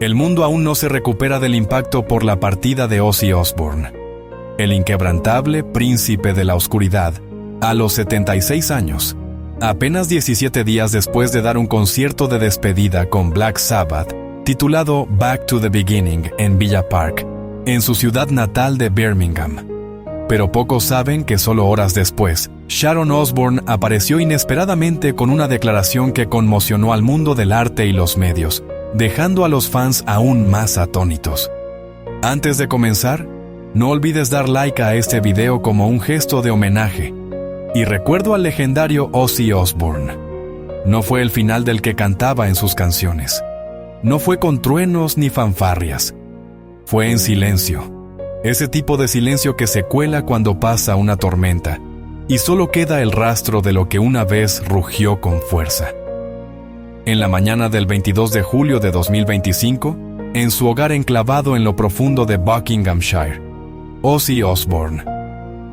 El mundo aún no se recupera del impacto por la partida de Ozzy Osbourne, el inquebrantable príncipe de la oscuridad, a los 76 años, apenas 17 días después de dar un concierto de despedida con Black Sabbath, titulado Back to the Beginning en Villa Park, en su ciudad natal de Birmingham. Pero pocos saben que solo horas después, Sharon Osbourne apareció inesperadamente con una declaración que conmocionó al mundo del arte y los medios, dejando a los fans aún más atónitos. Antes de comenzar, no olvides dar like a este video como un gesto de homenaje. Y recuerdo al legendario Ozzy Osbourne. No fue el final del que cantaba en sus canciones. No fue con truenos ni fanfarrias. Fue en silencio. Ese tipo de silencio que se cuela cuando pasa una tormenta y solo queda el rastro de lo que una vez rugió con fuerza. En la mañana del 22 de julio de 2025, en su hogar enclavado en lo profundo de Buckinghamshire, Ozzy Osbourne,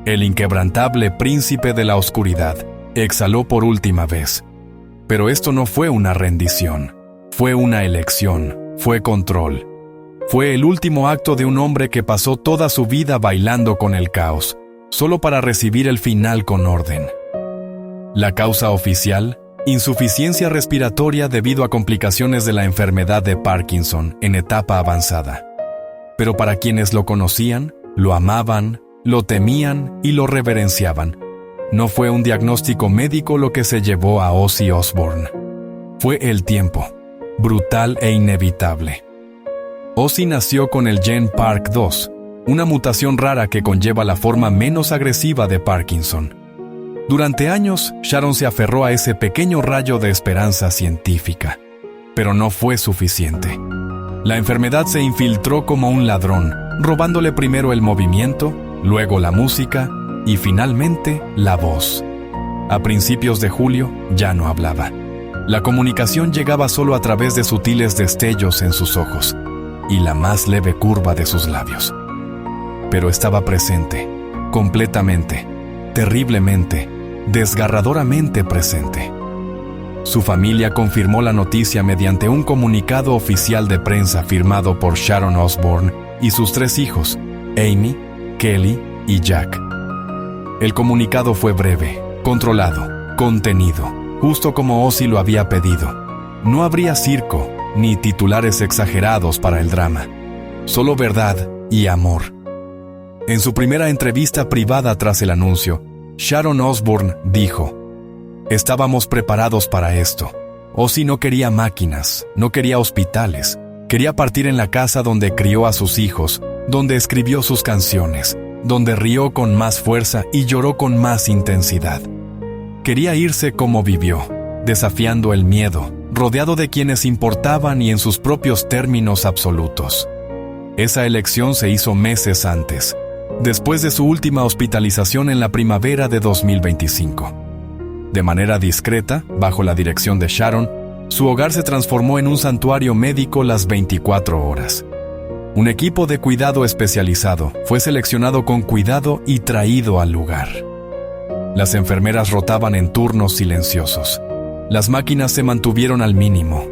el inquebrantable príncipe de la oscuridad, exhaló por última vez. Pero esto no fue una rendición, fue una elección, fue control. Fue el último acto de un hombre que pasó toda su vida bailando con el caos, solo para recibir el final con orden. La causa oficial: insuficiencia respiratoria debido a complicaciones de la enfermedad de Parkinson en etapa avanzada. Pero para quienes lo conocían, lo amaban, lo temían y lo reverenciaban, no fue un diagnóstico médico lo que se llevó a Ozzy Osbourne. Fue el tiempo, brutal e inevitable. Ozzy nació con el gen PARK2, una mutación rara que conlleva la forma menos agresiva de Parkinson. Durante años, Sharon se aferró a ese pequeño rayo de esperanza científica, pero no fue suficiente. La enfermedad se infiltró como un ladrón, robándole primero el movimiento, luego la música y finalmente la voz. A principios de julio ya no hablaba. La comunicación llegaba solo a través de sutiles destellos en sus ojos y la más leve curva de sus labios. Pero estaba presente, completamente, terriblemente, desgarradoramente presente. Su familia confirmó la noticia mediante un comunicado oficial de prensa firmado por Sharon Osbourne y sus 3 hijos, Amy, Kelly y Jack. El comunicado fue breve, controlado, contenido, justo como Ozzy lo había pedido. No habría circo, ni titulares exagerados para el drama. Solo verdad y amor. En su primera entrevista privada tras el anuncio, Sharon Osbourne dijo: "Estábamos preparados para esto. Ozzy no quería máquinas, no quería hospitales. Quería partir en la casa donde crió a sus hijos, donde escribió sus canciones, donde rió con más fuerza y lloró con más intensidad. Quería irse como vivió, desafiando el miedo, rodeado de quienes importaban y en sus propios términos absolutos". Esa elección se hizo meses antes, después de su última hospitalización en la primavera de 2025. De manera discreta, bajo la dirección de Sharon, su hogar se transformó en un santuario médico las 24 horas. Un equipo de cuidado especializado fue seleccionado con cuidado y traído al lugar. Las enfermeras rotaban en turnos silenciosos. Las máquinas se mantuvieron al mínimo.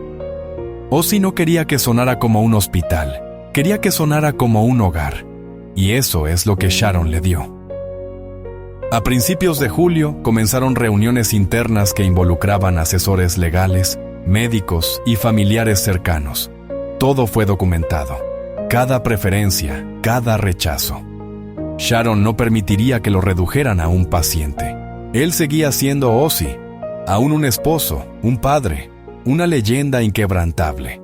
Ozzy no quería que sonara como un hospital, quería que sonara como un hogar. Y eso es lo que Sharon le dio. A principios de julio comenzaron reuniones internas que involucraban asesores legales, médicos y familiares cercanos. Todo fue documentado. Cada preferencia, cada rechazo. Sharon no permitiría que lo redujeran a un paciente. Él seguía siendo Ozzy, aún un esposo, un padre, una leyenda inquebrantable.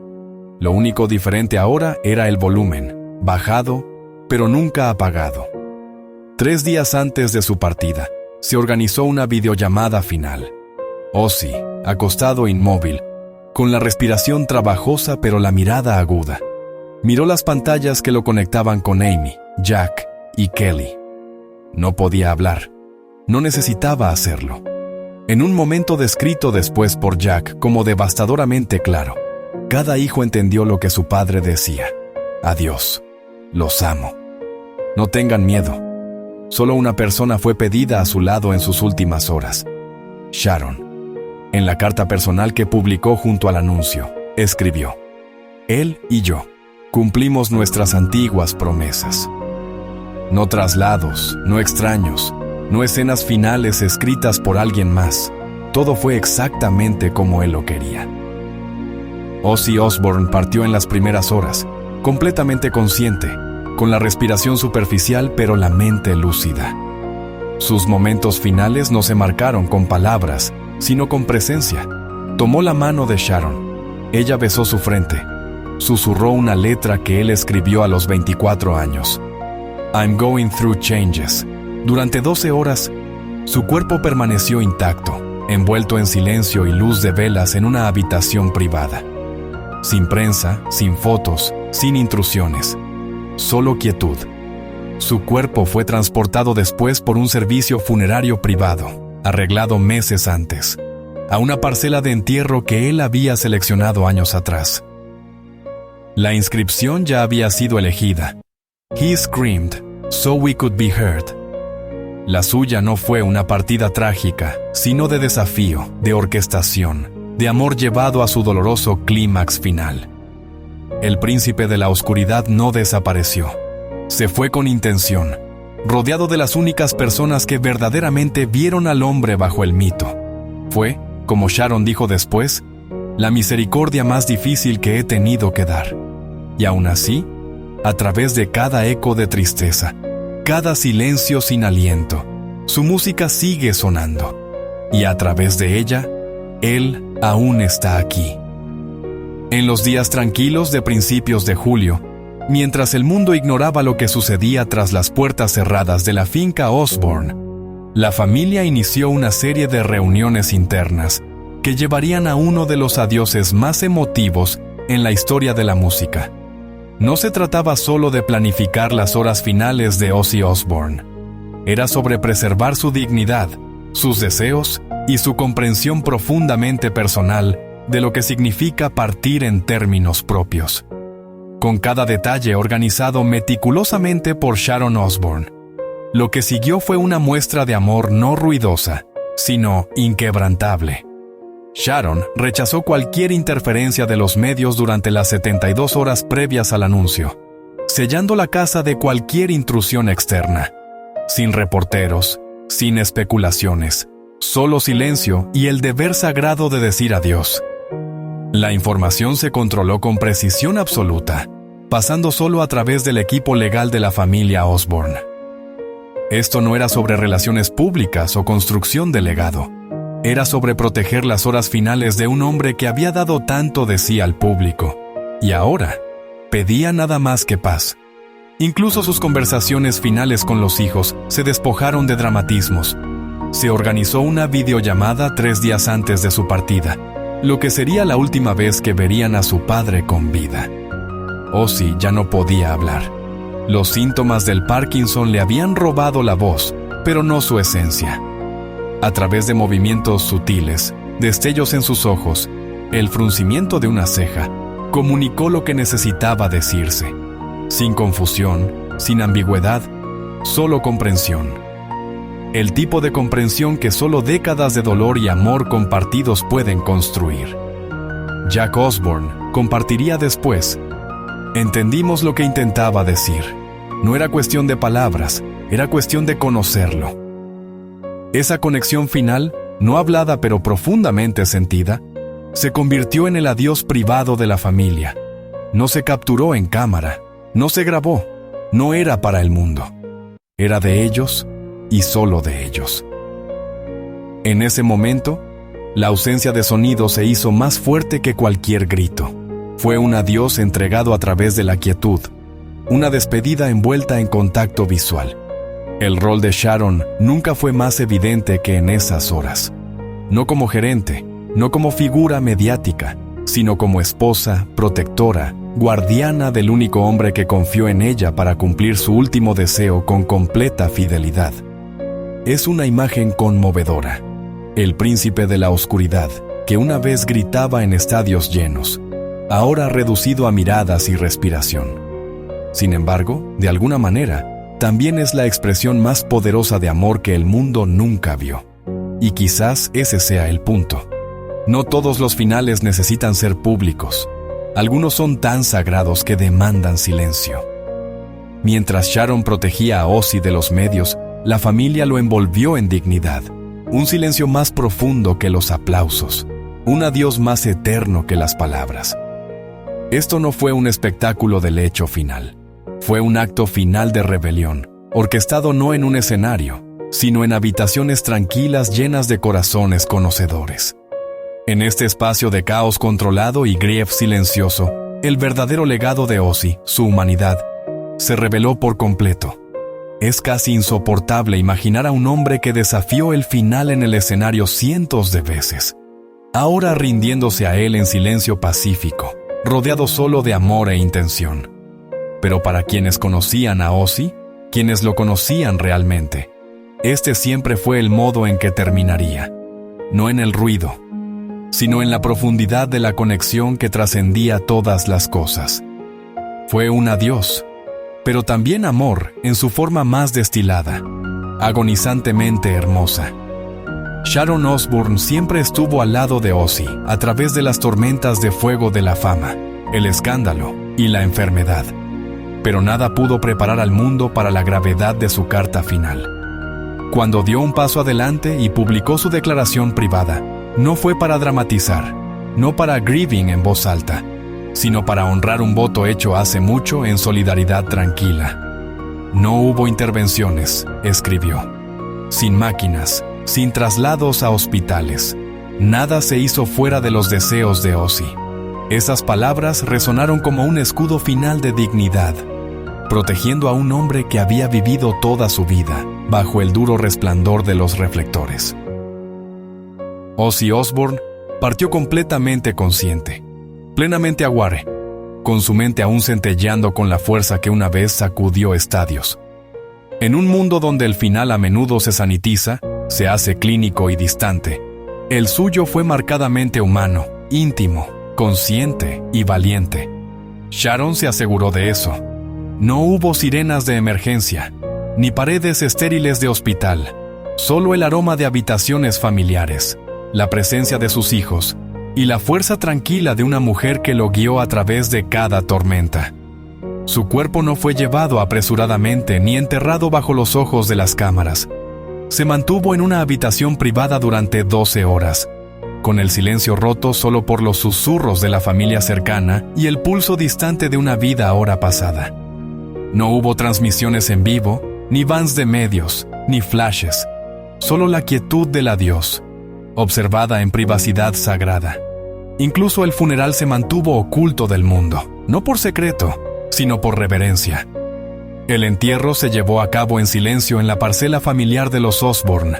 Lo único diferente ahora era el volumen, bajado, pero nunca apagado. 3 días antes de su partida, se organizó una videollamada final. Ozzy, acostado inmóvil, con la respiración trabajosa pero la mirada aguda, miró las pantallas que lo conectaban con Amy, Jack y Kelly. No podía hablar. No necesitaba hacerlo. En un momento descrito después por Jack como devastadoramente claro, cada hijo entendió lo que su padre decía: "Adiós. Los amo. No tengan miedo". Solo una persona fue pedida a su lado en sus últimas horas: Sharon. En la carta personal que publicó junto al anuncio, escribió: Él y yo cumplimos nuestras antiguas promesas. No traslados, no extraños, no escenas finales escritas por alguien más. Todo fue exactamente como él lo quería. Ozzy Osbourne partió en las primeras horas, completamente consciente, con la respiración superficial pero la mente lúcida. Sus momentos finales no se marcaron con palabras, sino con presencia. Tomó la mano de Sharon. Ella besó su frente. Susurró una letra que él escribió a los 24 años. I'm going through changes. Durante 12 horas, su cuerpo permaneció intacto, envuelto en silencio y luz de velas en una habitación privada. Sin prensa, sin fotos, sin intrusiones. Solo quietud. Su cuerpo fue transportado después por un servicio funerario privado, arreglado meses antes, a una parcela de entierro que él había seleccionado años atrás. La inscripción ya había sido elegida. He screamed, so we could be heard. La suya no fue una partida trágica, sino de desafío, de orquestación, de amor llevado a su doloroso clímax final. El príncipe de la oscuridad no desapareció. Se fue con intención, rodeado de las únicas personas que verdaderamente vieron al hombre bajo el mito. Fue, como Sharon dijo después, la misericordia más difícil que he tenido que dar. Y aún así, a través de cada eco de tristeza, cada silencio sin aliento, su música sigue sonando. Y a través de ella, él aún está aquí. En los días tranquilos de principios de julio, mientras el mundo ignoraba lo que sucedía tras las puertas cerradas de la finca Osbourne, la familia inició una serie de reuniones internas que llevarían a uno de los adioses más emotivos en la historia de la música. No se trataba solo de planificar las horas finales de Ozzy Osbourne. Era sobre preservar su dignidad, sus deseos y su comprensión profundamente personal de lo que significa partir en términos propios. Con cada detalle organizado meticulosamente por Sharon Osbourne. Lo que siguió fue una muestra de amor no ruidosa, sino inquebrantable. Sharon rechazó cualquier interferencia de los medios durante las 72 horas previas al anuncio, sellando la casa de cualquier intrusión externa. Sin reporteros, sin especulaciones, solo silencio y el deber sagrado de decir adiós. La información se controló con precisión absoluta, pasando solo a través del equipo legal de la familia Osbourne. Esto no era sobre relaciones públicas o construcción de legado. Era sobre proteger las horas finales de un hombre que había dado tanto de sí al público. Y ahora, pedía nada más que paz. Incluso sus conversaciones finales con los hijos se despojaron de dramatismos. Se organizó una videollamada 3 días antes de su partida, lo que sería la última vez que verían a su padre con vida. Ozzy ya no podía hablar. Los síntomas del Parkinson le habían robado la voz, pero no su esencia. A través de movimientos sutiles, destellos en sus ojos, el fruncimiento de una ceja, comunicó lo que necesitaba decirse. Sin confusión, sin ambigüedad, solo comprensión. El tipo de comprensión que solo décadas de dolor y amor compartidos pueden construir. Jack Osbourne compartiría después: entendimos lo que intentaba decir. No era cuestión de palabras, era cuestión de conocerlo. Esa conexión final, no hablada pero profundamente sentida, se convirtió en el adiós privado de la familia. No se capturó en cámara, no se grabó, no era para el mundo. Era de ellos y solo de ellos. En ese momento, la ausencia de sonido se hizo más fuerte que cualquier grito. Fue un adiós entregado a través de la quietud, una despedida envuelta en contacto visual. El rol de Sharon nunca fue más evidente que en esas horas. No como gerente, no como figura mediática, sino como esposa, protectora, guardiana del único hombre que confió en ella para cumplir su último deseo con completa fidelidad. Es una imagen conmovedora. El príncipe de la oscuridad, que una vez gritaba en estadios llenos, ahora reducido a miradas y respiración. Sin embargo, de alguna manera, también es la expresión más poderosa de amor que el mundo nunca vio. Y quizás ese sea el punto. No todos los finales necesitan ser públicos. Algunos son tan sagrados que demandan silencio. Mientras Sharon protegía a Ozzy de los medios, la familia lo envolvió en dignidad. Un silencio más profundo que los aplausos. Un adiós más eterno que las palabras. Esto no fue un espectáculo del hecho final. Fue un acto final de rebelión, orquestado no en un escenario, sino en habitaciones tranquilas llenas de corazones conocedores. En este espacio de caos controlado y grief silencioso, el verdadero legado de Ozzy, su humanidad, se reveló por completo. Es casi insoportable imaginar a un hombre que desafió el final en el escenario cientos de veces, ahora rindiéndose a él en silencio pacífico, rodeado solo de amor e intención. Pero para quienes conocían a Ozzy, quienes lo conocían realmente, este siempre fue el modo en que terminaría, no en el ruido, sino en la profundidad de la conexión que trascendía todas las cosas. Fue un adiós, pero también amor en su forma más destilada, agonizantemente hermosa. Sharon Osbourne siempre estuvo al lado de Ozzy a través de las tormentas de fuego de la fama, el escándalo y la enfermedad. Pero nada pudo preparar al mundo para la gravedad de su carta final. Cuando dio un paso adelante y publicó su declaración privada, no fue para dramatizar, no para grieving en voz alta, sino para honrar un voto hecho hace mucho en solidaridad tranquila. No hubo intervenciones, escribió. Sin máquinas, sin traslados a hospitales. Nada se hizo fuera de los deseos de Ozzy. Esas palabras resonaron como un escudo final de dignidad, protegiendo a un hombre que había vivido toda su vida bajo el duro resplandor de los reflectores. Ozzy Osbourne partió completamente consciente, plenamente aguare, con su mente aún centelleando con la fuerza que una vez sacudió estadios. En un mundo donde el final a menudo se sanitiza, se hace clínico y distante, el suyo fue marcadamente humano, íntimo, consciente y valiente. Sharon se aseguró de eso. No hubo sirenas de emergencia, ni paredes estériles de hospital, solo el aroma de habitaciones familiares, la presencia de sus hijos y la fuerza tranquila de una mujer que lo guió a través de cada tormenta. Su cuerpo no fue llevado apresuradamente ni enterrado bajo los ojos de las cámaras. Se mantuvo en una habitación privada durante 12 horas, con el silencio roto solo por los susurros de la familia cercana y el pulso distante de una vida ahora pasada. No hubo transmisiones en vivo, ni vans de medios, ni flashes, solo la quietud del adiós, observada en privacidad sagrada. Incluso el funeral se mantuvo oculto del mundo, no por secreto, sino por reverencia. El entierro se llevó a cabo en silencio en la parcela familiar de los Osbourne,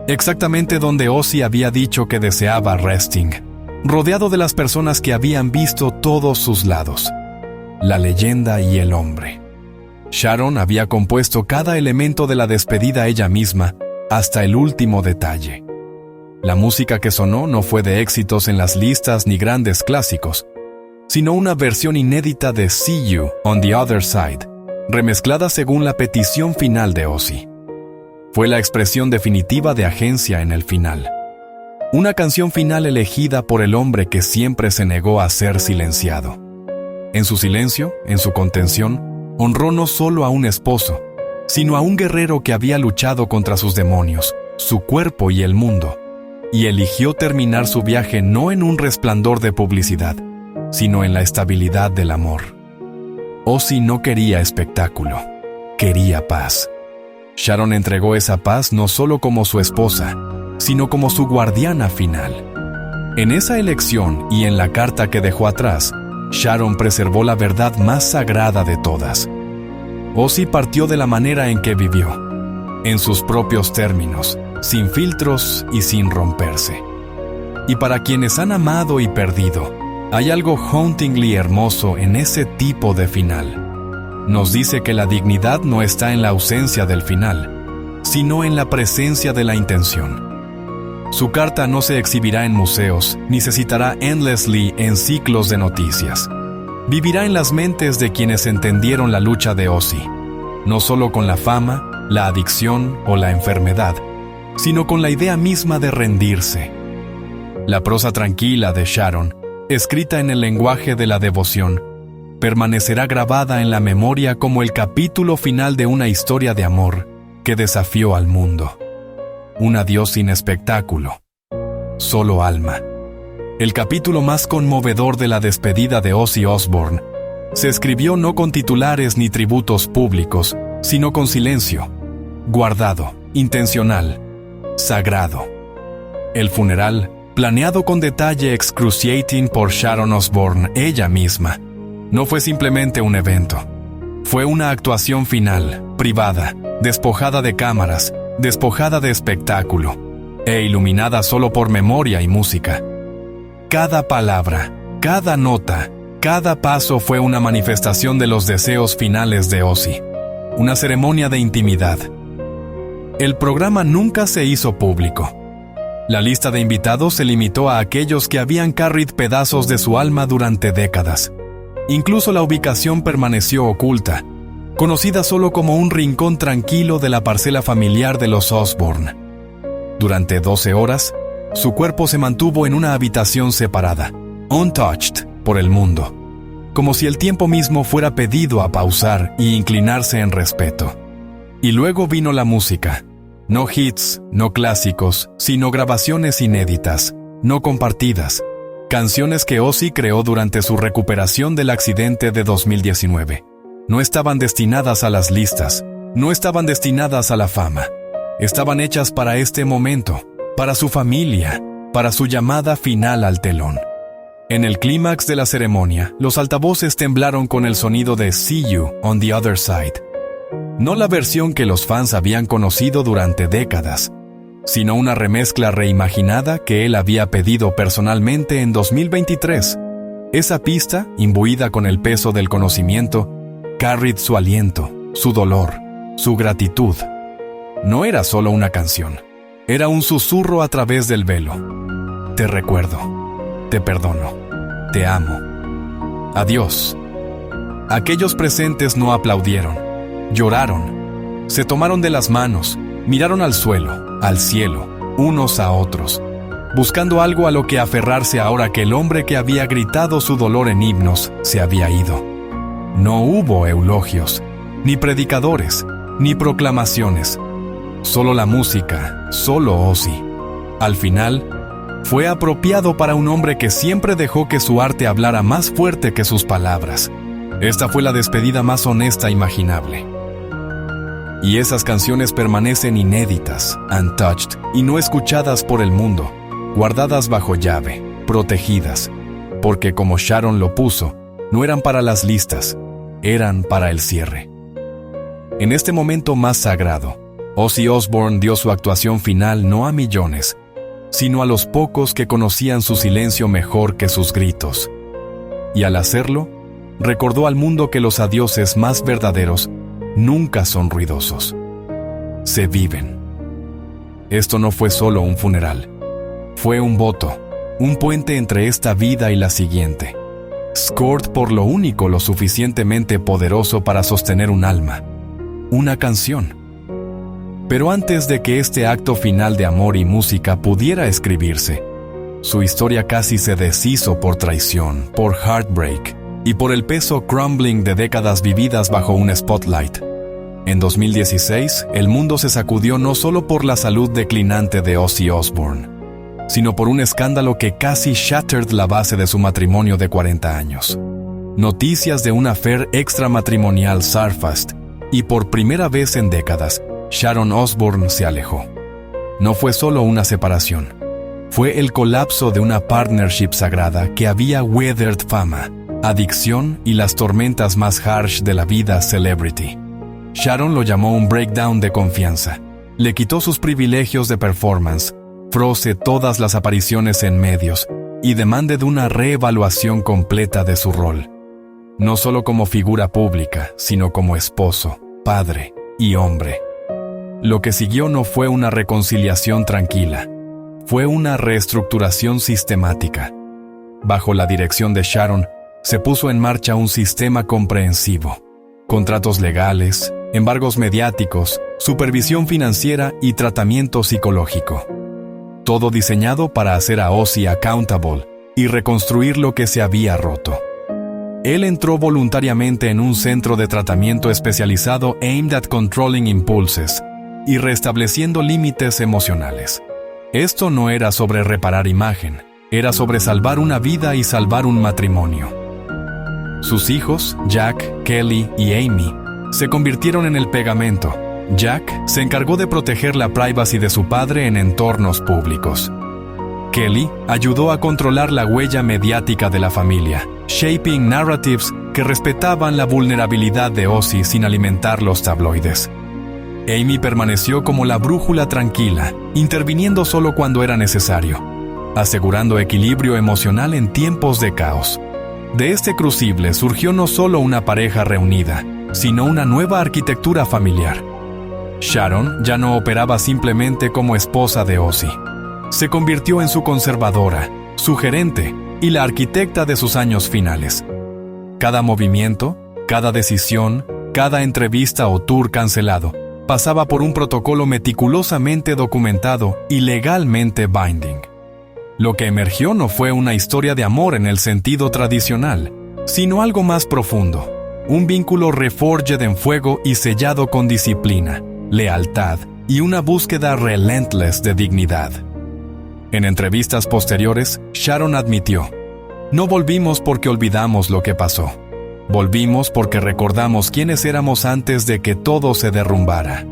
exactamente donde Ozzy había dicho que deseaba resting, rodeado de las personas que habían visto todos sus lados, la leyenda y el hombre. Sharon había compuesto cada elemento de la despedida ella misma, hasta el último detalle. La música que sonó no fue de éxitos en las listas ni grandes clásicos, sino una versión inédita de See You on the Other Side, remezclada según la petición final de Ozzy. Fue la expresión definitiva de agencia en el final. Una canción final elegida por el hombre que siempre se negó a ser silenciado. En su silencio, en su contención, honró no solo a un esposo, sino a un guerrero que había luchado contra sus demonios, su cuerpo y el mundo, y eligió terminar su viaje no en un resplandor de publicidad, sino en la estabilidad del amor. Ozzy no quería espectáculo, quería paz. Sharon entregó esa paz no solo como su esposa, sino como su guardiana final. En esa elección y en la carta que dejó atrás, Sharon preservó la verdad más sagrada de todas. Ozzy partió de la manera en que vivió, en sus propios términos, sin filtros y sin romperse. Y para quienes han amado y perdido, hay algo hauntingly hermoso en ese tipo de final. Nos dice que la dignidad no está en la ausencia del final, sino en la presencia de la intención. Su carta no se exhibirá en museos, ni se citará endlessly en ciclos de noticias. Vivirá en las mentes de quienes entendieron la lucha de Ozzy, no solo con la fama, la adicción o la enfermedad, sino con la idea misma de rendirse. La prosa tranquila de Sharon escrita en el lenguaje de la devoción, permanecerá grabada en la memoria como el capítulo final de una historia de amor que desafió al mundo. Un adiós sin espectáculo, solo alma. El capítulo más conmovedor de la despedida de Ozzy Osbourne se escribió no con titulares ni tributos públicos, sino con silencio, guardado, intencional, sagrado. El funeral, planeado con detalle excruciating por Sharon Osbourne ella misma, no fue simplemente un evento. Fue una actuación final, privada, despojada de cámaras, despojada de espectáculo, e iluminada solo por memoria y música. Cada palabra, cada nota, cada paso fue una manifestación de los deseos finales de Ozzy, una ceremonia de intimidad. El programa nunca se hizo público. La lista de invitados se limitó a aquellos que habían carried pedazos de su alma durante décadas. Incluso la ubicación permaneció oculta, conocida solo como un rincón tranquilo de la parcela familiar de los Osbourne. Durante 12 horas, su cuerpo se mantuvo en una habitación separada, untouched por el mundo, como si el tiempo mismo fuera pedido a pausar y inclinarse en respeto. Y luego vino la música. No hits, no clásicos, sino grabaciones inéditas, no compartidas, canciones que Ozzy creó durante su recuperación del accidente de 2019. No estaban destinadas a las listas, no estaban destinadas a la fama. Estaban hechas para este momento, para su familia, para su llamada final al telón. En el clímax de la ceremonia, los altavoces temblaron con el sonido de "See You on the Other Side". No la versión que los fans habían conocido durante décadas, sino una remezcla reimaginada que él había pedido personalmente en 2023. Esa pista, imbuida con el peso del conocimiento, carried su aliento, su dolor, su gratitud. No era solo una canción, era un susurro a través del velo. Te recuerdo, te perdono, te amo. Adiós. Aquellos presentes no aplaudieron. Lloraron, se tomaron de las manos, miraron al suelo, al cielo, unos a otros, buscando algo a lo que aferrarse ahora que el hombre que había gritado su dolor en himnos se había ido. No hubo eulogios, ni predicadores, ni proclamaciones, solo la música, solo Ozzy. Al final, fue apropiado para un hombre que siempre dejó que su arte hablara más fuerte que sus palabras. Esta fue la despedida más honesta imaginable. Y esas canciones permanecen inéditas, untouched y no escuchadas por el mundo, guardadas bajo llave, protegidas, porque como Sharon lo puso, no eran para las listas, eran para el cierre. En este momento más sagrado, Ozzy Osbourne dio su actuación final no a millones, sino a los pocos que conocían su silencio mejor que sus gritos. Y al hacerlo, recordó al mundo que los adioses más verdaderos nunca son ruidosos. Se viven. Esto no fue solo un funeral. Fue un voto, un puente entre esta vida y la siguiente. Scored por lo único lo suficientemente poderoso para sostener un alma. Una canción. Pero antes de que este acto final de amor y música pudiera escribirse, su historia casi se deshizo por traición, por heartbreak, y por el peso crumbling de décadas vividas bajo un spotlight. En 2016, el mundo se sacudió no solo por la salud declinante de Ozzy Osbourne, sino por un escándalo que casi shattered la base de su matrimonio de 40 años. Noticias de un affair extramatrimonial surfaced, y por primera vez en décadas, Sharon Osbourne se alejó. No fue solo una separación, fue el colapso de una partnership sagrada que había weathered fama, adicción y las tormentas más harsh de la vida celebrity. Sharon lo llamó un breakdown de confianza. Le quitó sus privilegios de performance, froce todas las apariciones en medios y demande de una reevaluación completa de su rol. No solo como figura pública, sino como esposo, padre y hombre. Lo que siguió no fue una reconciliación tranquila, fue una reestructuración sistemática. Bajo la dirección de Sharon, se puso en marcha un sistema comprensivo. Contratos legales, embargos mediáticos, supervisión financiera y tratamiento psicológico. Todo diseñado para hacer a Ozzy accountable y reconstruir lo que se había roto. Él entró voluntariamente en un centro de tratamiento especializado aimed at controlling impulses y restableciendo límites emocionales. Esto no era sobre reparar imagen, era sobre salvar una vida y salvar un matrimonio. Sus hijos, Jack, Kelly y Amy, se convirtieron en el pegamento. Jack se encargó de proteger la privacy de su padre en entornos públicos. Kelly ayudó a controlar la huella mediática de la familia, shaping narratives que respetaban la vulnerabilidad de Ozzy sin alimentar los tabloides. Amy permaneció como la brújula tranquila, interviniendo solo cuando era necesario, asegurando equilibrio emocional en tiempos de caos. De este crucible surgió no solo una pareja reunida, sino una nueva arquitectura familiar. Sharon ya no operaba simplemente como esposa de Ozzy. Se convirtió en su conservadora, su gerente y la arquitecta de sus años finales. Cada movimiento, cada decisión, cada entrevista o tour cancelado pasaba por un protocolo meticulosamente documentado y legalmente binding. Lo que emergió no fue una historia de amor en el sentido tradicional, sino algo más profundo, un vínculo reforged en fuego y sellado con disciplina, lealtad y una búsqueda relentless de dignidad. En entrevistas posteriores, Sharon admitió: "No volvimos porque olvidamos lo que pasó. Volvimos porque recordamos quiénes éramos antes de que todo se derrumbara.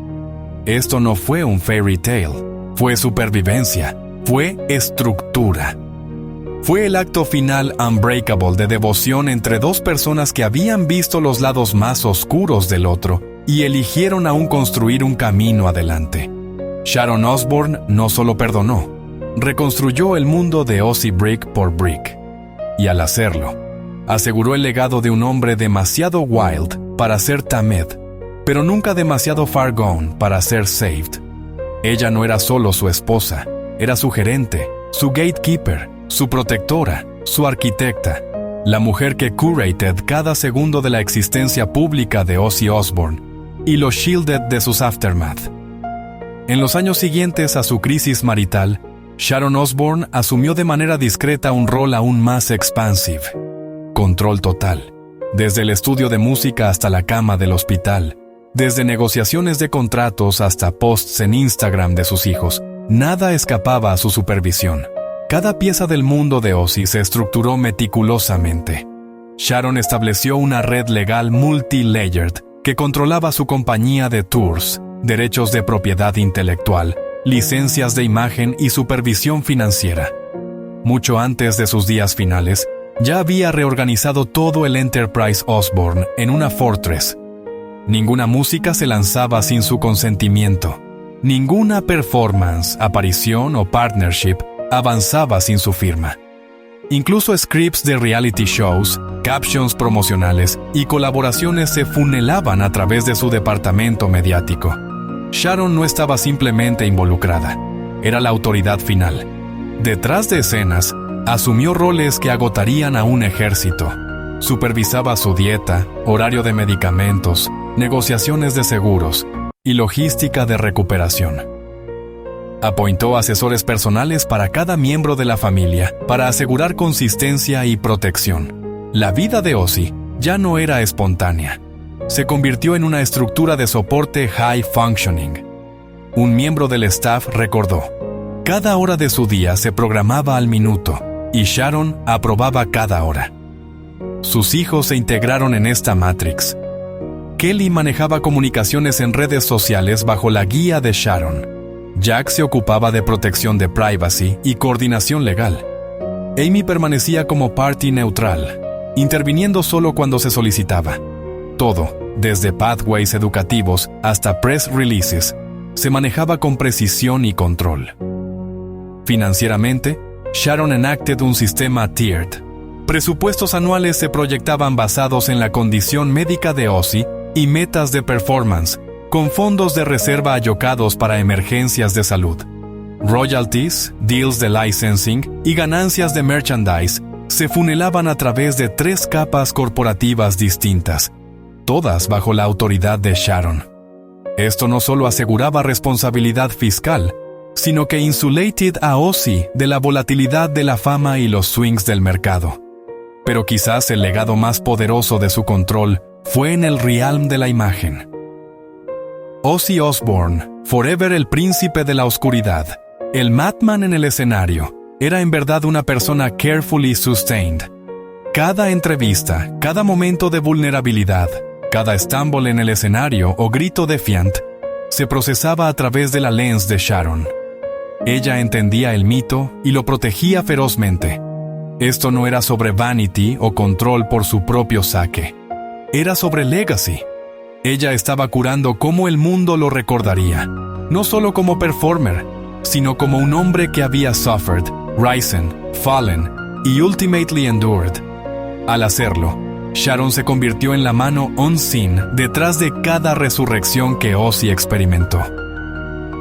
Esto no fue un fairy tale, fue supervivencia, fue estructura. Fue el acto final unbreakable de devoción entre dos personas que habían visto los lados más oscuros del otro y eligieron aún construir un camino adelante." Sharon Osbourne no solo perdonó, reconstruyó el mundo de Ozzy brick por brick. Y al hacerlo, aseguró el legado de un hombre demasiado wild para ser tamed, pero nunca demasiado far gone para ser saved. Ella no era solo su esposa, era su gerente, su gatekeeper, su protectora, su arquitecta, la mujer que curated cada segundo de la existencia pública de Ozzy Osbourne y lo shielded de sus aftermath. En los años siguientes a su crisis marital, Sharon Osbourne asumió de manera discreta un rol aún más expansive. Control total. Desde el estudio de música hasta la cama del hospital, desde negociaciones de contratos hasta posts en Instagram de sus hijos, nada escapaba a su supervisión. Cada pieza del mundo de Ozzy se estructuró meticulosamente. Sharon estableció una red legal multi-layered que controlaba su compañía de tours, derechos de propiedad intelectual, licencias de imagen y supervisión financiera. Mucho antes de sus días finales, ya había reorganizado todo el Enterprise Osbourne en una fortress. Ninguna música se lanzaba sin su consentimiento. Ninguna performance, aparición o partnership avanzaba sin su firma. Incluso scripts de reality shows, captions promocionales y colaboraciones se funelaban a través de su departamento mediático. Sharon no estaba simplemente involucrada, era la autoridad final. Detrás de escenas, asumió roles que agotarían a un ejército. Supervisaba su dieta, horario de medicamentos, negociaciones de seguros y logística de recuperación. Appointó asesores personales para cada miembro de la familia para asegurar consistencia y protección. La vida de Ozzy ya no era espontánea. Se convirtió en una estructura de soporte high functioning. Un miembro del staff recordó: cada hora de su día se programaba al minuto y Sharon aprobaba cada hora. Sus hijos se integraron en esta matrix. Kelly manejaba comunicaciones en redes sociales bajo la guía de Sharon. Jack se ocupaba de protección de privacy y coordinación legal. Amy permanecía como party neutral, interviniendo solo cuando se solicitaba. Todo, desde pathways educativos hasta press releases, se manejaba con precisión y control. Financieramente, Sharon enacted un sistema tiered. Presupuestos anuales se proyectaban basados en la condición médica de Ozzy y metas de performance, con fondos de reserva allocados para emergencias de salud. Royalties, deals de licensing y ganancias de merchandise se funelaban a través de 3 capas corporativas distintas, todas bajo la autoridad de Sharon. Esto no solo aseguraba responsabilidad fiscal, sino que insulated a Ozzy de la volatilidad de la fama y los swings del mercado. Pero quizás el legado más poderoso de su control fue en el realm de la imagen. Ozzy Osbourne, forever el príncipe de la oscuridad, el madman en el escenario, era en verdad una persona carefully sustained. Cada entrevista, cada momento de vulnerabilidad, cada stumble en el escenario o grito defiant, se procesaba a través de la lens de Sharon. Ella entendía el mito y lo protegía ferozmente. Esto no era sobre vanity o control por su propio saque. Era sobre legacy. Ella estaba curando cómo el mundo lo recordaría, no solo como performer, sino como un hombre que había suffered, risen, fallen y ultimately endured. Al hacerlo, Sharon se convirtió en la mano unseen detrás de cada resurrección que Ozzy experimentó.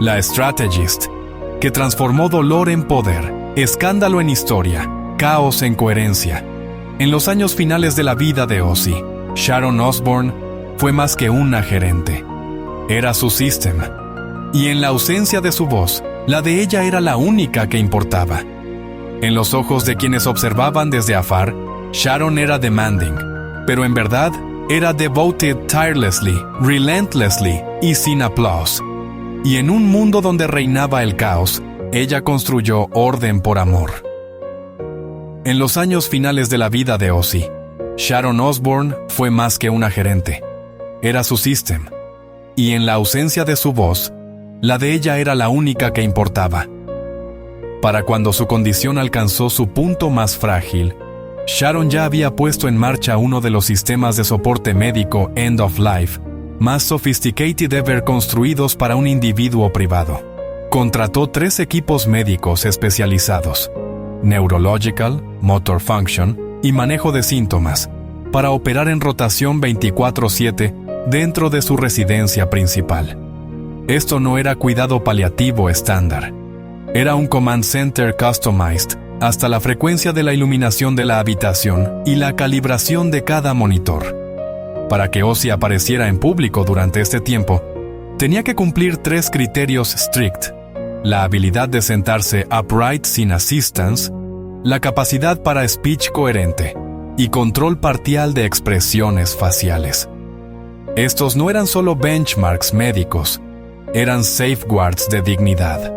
La strategist, que transformó dolor en poder, escándalo en historia, caos en coherencia. En los años finales de la vida de Ozzy, Sharon Osbourne fue más que una gerente. Era su system. Y en la ausencia de su voz, la de ella era la única que importaba. En los ojos de quienes observaban desde afar, Sharon era demanding, pero en verdad era devoted tirelessly, relentlessly y sin applause. Y en un mundo donde reinaba el caos, ella construyó orden por amor. En los años finales de la vida de Ozzy, Sharon Osbourne fue más que una gerente. Era su system. Y en la ausencia de su voz, la de ella era la única que importaba. Para cuando su condición alcanzó su punto más frágil, Sharon ya había puesto en marcha uno de los sistemas de soporte médico end of life más sophisticated ever construidos para un individuo privado. Contrató 3 equipos médicos especializados, Neurological, Motor Function y Manejo de Síntomas, para operar en rotación 24/7 dentro de su residencia principal. Esto no era cuidado paliativo estándar. Era un command center customized hasta la frecuencia de la iluminación de la habitación y la calibración de cada monitor. Para que Ozzy apareciera en público durante este tiempo, tenía que cumplir 3 criterios strict: la habilidad de sentarse upright sin assistance, la capacidad para speech coherente y control parcial de expresiones faciales. Estos no eran solo benchmarks médicos, eran safeguards de dignidad.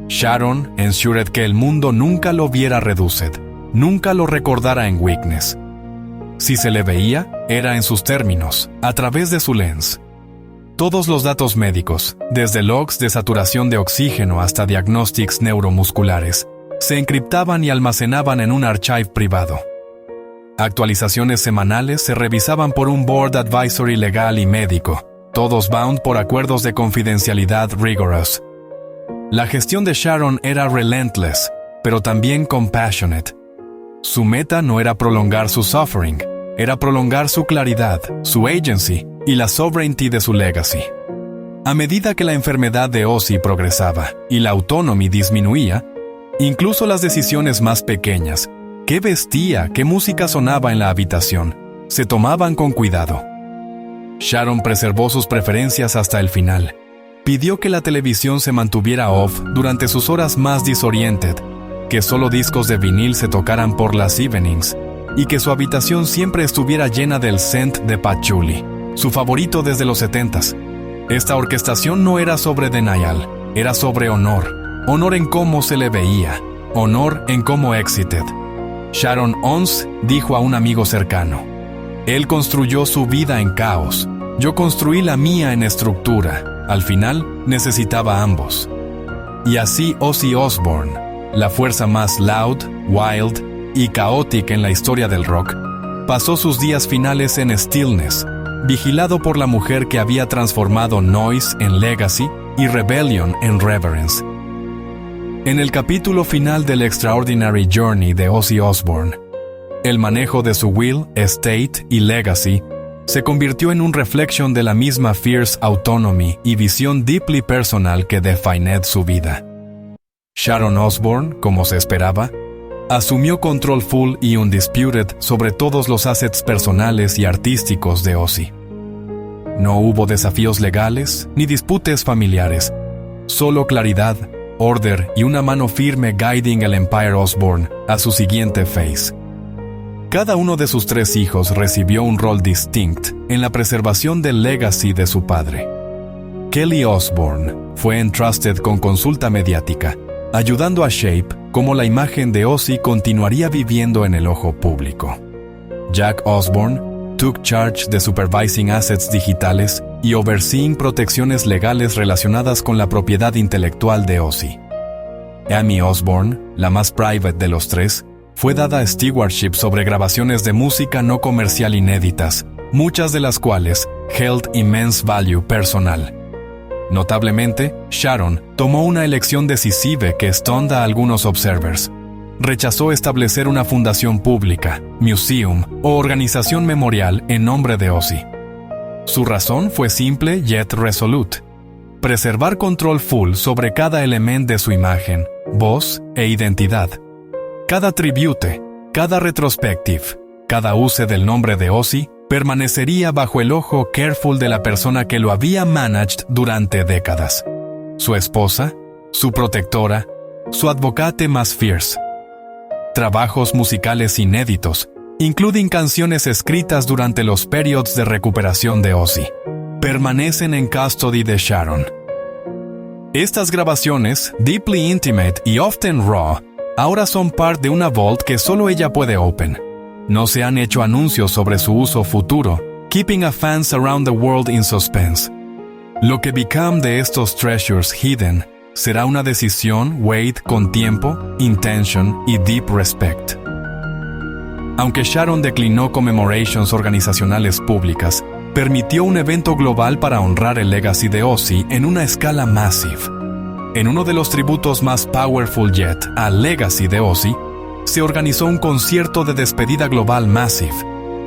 Sharon ensured que el mundo nunca lo viera reduced, nunca lo recordara en weakness. Si se le veía, era en sus términos, a través de su lens. Todos los datos médicos, desde logs de saturación de oxígeno hasta diagnósticos neuromusculares, se encriptaban y almacenaban en un archive privado. Actualizaciones semanales se revisaban por un board advisory legal y médico, todos bound por acuerdos de confidencialidad rigorous. La gestión de Sharon era relentless, pero también compassionate. Su meta no era prolongar su suffering, era prolongar su claridad, su agency y la sovereignty de su legacy. A medida que la enfermedad de Ozzy progresaba y la autonomy disminuía, incluso las decisiones más pequeñas, qué vestía, qué música sonaba en la habitación, se tomaban con cuidado. Sharon preservó sus preferencias hasta el final. Pidió que la televisión se mantuviera off durante sus horas más disoriented, que solo discos de vinil se tocaran por las evenings, y que su habitación siempre estuviera llena del scent de patchouli, su favorito desde los 70s. Esta orquestación no era sobre denial, era sobre honor. Honor en cómo se le veía, honor en cómo exited. Sharon Ons dijo a un amigo cercano: él construyó su vida en caos, yo construí la mía en estructura. Al final, necesitaba ambos. Y así Ozzy Osbourne, la fuerza más loud, wild y caótica en la historia del rock, pasó sus días finales en stillness, vigilado por la mujer que había transformado noise en legacy y rebellion en reverence. En el capítulo final del Extraordinary Journey de Ozzy Osbourne, el manejo de su will, estate y legacy se convirtió en un reflection de la misma fierce autonomy y visión deeply personal que defined su vida. Sharon Osbourne, como se esperaba, asumió control full y undisputed sobre todos los assets personales y artísticos de Ozzy. No hubo desafíos legales ni disputes familiares, solo claridad, order y una mano firme guiding el Empire Osborne a su siguiente phase. Cada uno de sus 3 hijos recibió un rol distinto en la preservación del legacy de su padre. Kelly Osbourne fue entrusted con consulta mediática, ayudando a shape cómo la imagen de Ozzy continuaría viviendo en el ojo público. Jack Osbourne took charge de supervising assets digitales y overseeing protecciones legales relacionadas con la propiedad intelectual de Ozzy. Amy Osbourne, la más private de los 3, fue dada stewardship sobre grabaciones de música no comercial inéditas, muchas de las cuales held immense value personal. Notablemente, Sharon tomó una elección decisiva que stunned a algunos observers. Rechazó establecer una fundación pública, museum o organización memorial en nombre de Ozzy. Su razón fue simple yet resolute: preservar control full sobre cada elemento de su imagen, voz e identidad. Cada tribute, cada retrospective, cada use del nombre de Ozzy permanecería bajo el ojo careful de la persona que lo había managed durante décadas. Su esposa, su protectora, su advocate más fierce. Trabajos musicales inéditos, including canciones escritas durante los periods de recuperación de Ozzy, permanecen en custody de Sharon. Estas grabaciones, deeply intimate y often raw, ahora son parte de una vault que solo ella puede open. No se han hecho anuncios sobre su uso futuro, keeping a fans around the world in suspense. Lo que become de estos treasures hidden será una decisión weighed con tiempo, intention y deep respect. Aunque Sharon declinó commemorations organizacionales públicas, permitió un evento global para honrar el legacy de Ozzy en una escala massive. En uno de los tributos más powerful yet al legacy de Ozzy, se organizó un concierto de despedida global massive,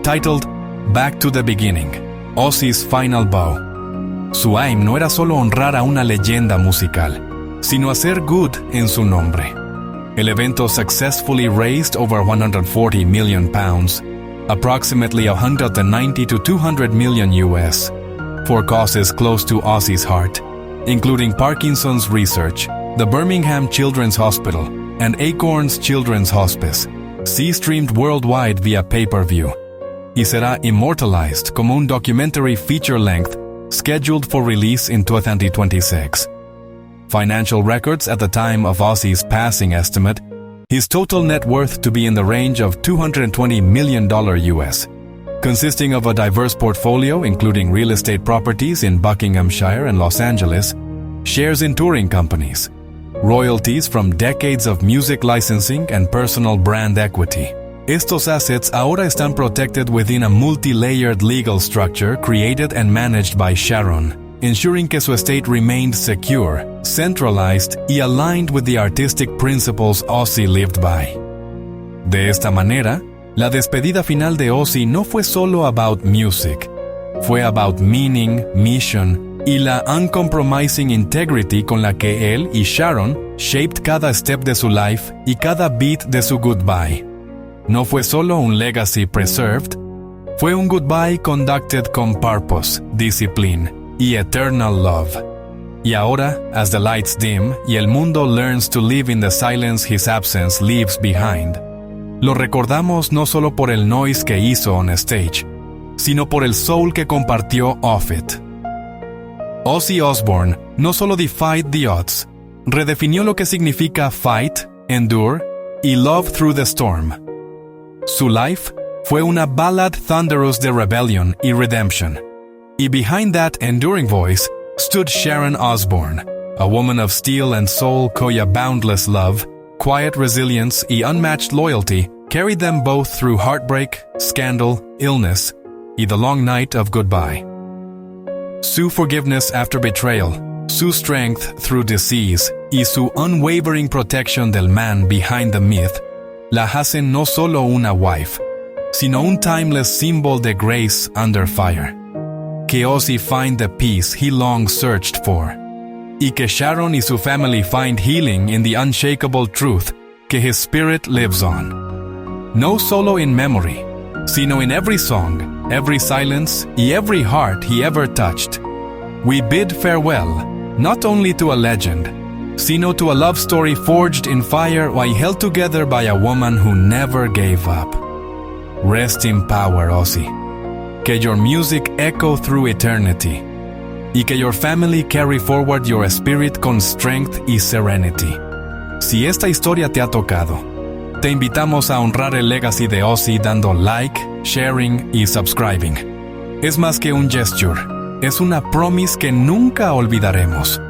titled Back to the Beginning, Ozzy's Final Bow. Su aim no era solo honrar a una leyenda musical, sino hacer good en su nombre. El evento successfully raised over 140 million pounds, approximately 190 to 200 million US, for causes close to Ozzy's heart, including Parkinson's Research, the Birmingham Children's Hospital, and Acorns Children's Hospice, streamed worldwide via pay-per-view, y será immortalized como un documentary feature-length scheduled for release in 2026. Financial records at the time of Ozzy's passing estimate his total net worth to be in the range of $220 million US, consisting of a diverse portfolio including real estate properties in Buckinghamshire and Los Angeles, shares in touring companies, royalties from decades of music licensing and personal brand equity. Estos assets ahora están protected within a multi-layered legal structure created and managed by Sharon, ensuring que su estate remained secure, centralized y aligned with the artistic principles Ozzy lived by. De esta manera, la despedida final de Ozzy no fue solo about music, fue about meaning, mission y la uncompromising integrity con la que él y Sharon shaped cada step de su life y cada beat de su goodbye. No fue solo un legacy preserved, fue un goodbye conducted con purpose, discipline y eternal love. Y ahora, as the lights dim y el mundo learns to live in the silence his absence leaves behind, lo recordamos no solo por el noise que hizo on stage, sino por el soul que compartió off it. Ozzy Osbourne no solo defied the odds, redefinió lo que significa fight, endure y love through the storm. Su life fue una ballad thunderous de rebellion y redemption. Y behind that enduring voice stood Sharon Osbourne, a woman of steel and soul cuya boundless love, quiet resilience y unmatched loyalty carried them both through heartbreak, scandal, illness, y the long night of goodbye. Su forgiveness after betrayal, su strength through disease, y su unwavering protection del man behind the myth, la hacen no solo una wife, sino un timeless symbol de grace under fire. Que Ozzy find the peace he long searched for, y que Sharon y su family find healing in the unshakable truth que his spirit lives on. No solo in memory, sino in every song, every silence, y every heart he ever touched. We bid farewell, not only to a legend, sino to a love story forged in fire while held together by a woman who never gave up. Rest in power, Ozzy. Que your music echo through eternity. Y que your family carry forward your spirit con strength y serenity. Si esta historia te ha tocado, te invitamos a honrar el legacy de Ozzy dando like, sharing y subscribing. Es más que un gesture, es una promise que nunca olvidaremos.